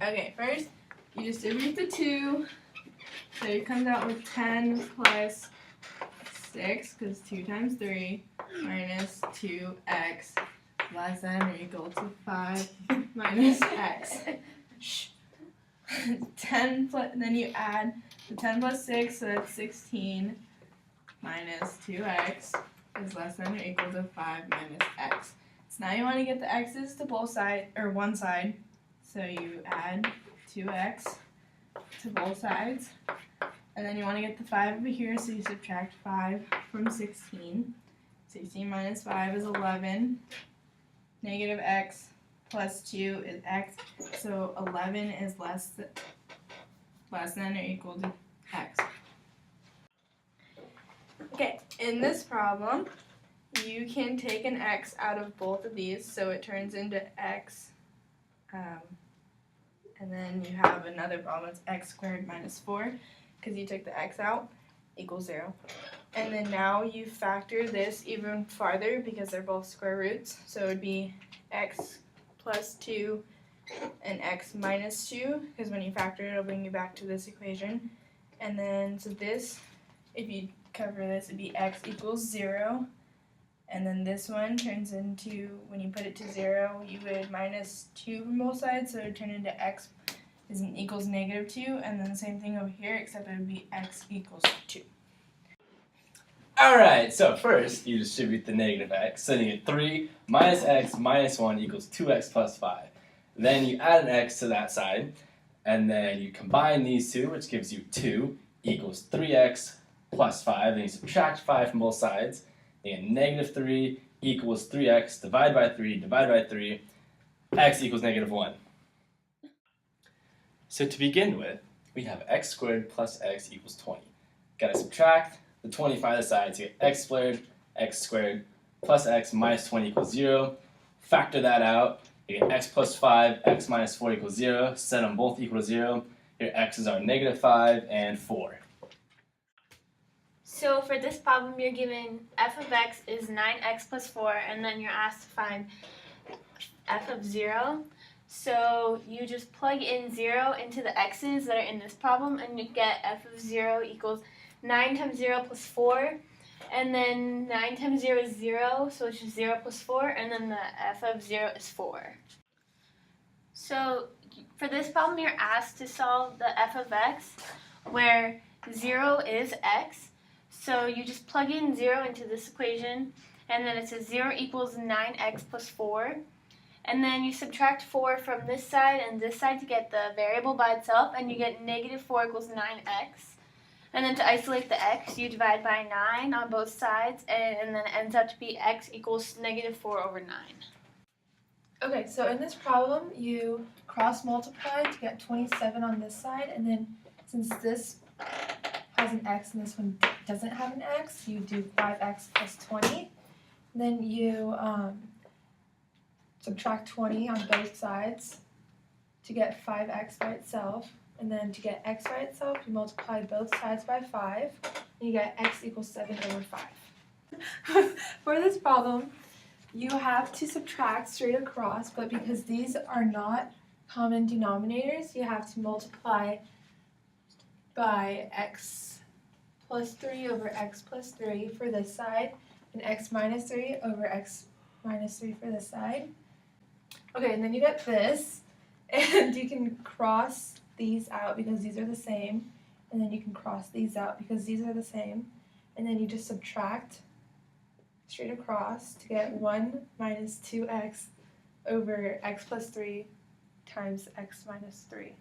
Okay, first you distribute the 2, so it comes out with 10 plus 6, because 2 times 3, minus 2x less than or equal to 5 minus x. 10 plus, then you add the 10 plus 6, so that's 16, minus 2x is less than or equal to 5 minus x. So now you want to get the x's to both sides, or one side, so you add 2x to both sides, and then you want to get the 5 over here, so you subtract 5 from 16. 16 minus 5 is 11. Negative x plus 2 is x, so 11 is less than or equal to x. Okay, in this problem, you can take an x out of both of these, so it turns into x, and then you have another problem, it's x squared minus 4, because you took the x out, equals 0. And then now you factor this even farther, because they're both square roots, so it would be x plus 2 and x minus 2, because when you factor it, it'll bring you back to this equation. And then, so this, if you cover this, it'd be x equals 0. And then this one turns into, when you put it to 0, you would minus 2 from both sides, so it would turn into x equals negative 2. And then the same thing over here, except it would be x equals 2. Alright, so first you distribute the negative x, so you get 3 minus x minus 1 equals 2x plus 5. Then you add an x to that side, and then you combine these two, which gives you 2 equals 3x plus 5. Then you subtract 5 from both sides. Then you get negative 3 equals 3x, divide by 3, x equals negative 1. So to begin with, we have x squared plus x equals 20. Gotta subtract the 20 from either side to get x squared plus x minus 20 equals 0. Factor that out. You get x plus 5, x minus 4 equals 0. Set them both equal to 0. Your x's are negative 5 and 4. So for this problem, you're given f of x is 9x plus 4, and then you're asked to find f of 0. So you just plug in 0 into the x's that are in this problem, and you get f of 0 equals 9 times 0 plus 4, and then 9 times 0 is 0, so it's just 0 plus 4, and then the f of 0 is 4. So for this problem, you're asked to solve the f of x, where 0 is x. So you just plug in 0 into this equation, and then it says 0 equals 9x plus 4. And then you subtract 4 from this side and this side to get the variable by itself, and you get negative 4 equals 9x. And then to isolate the x, you divide by 9 on both sides, and then it ends up to be x equals negative 4 over 9. Okay, so in this problem, you cross multiply to get 27 on this side, and then since this has an x and this one doesn't have an x, you do 5x plus 20. Then you subtract 20 on both sides to get 5x by itself. And then to get x by itself, you multiply both sides by 5, and you get x equals 7 over 5. For this problem, you have to subtract straight across, but because these are not common denominators, you have to multiply by x plus 3 over x plus 3 for this side, and x minus 3 over x minus 3 for this side. Okay, and then you get this, and you can cross these out because these are the same, and then you can cross these out because these are the same, and then you just subtract straight across to get 1 minus 2x over x plus 3 times x minus 3.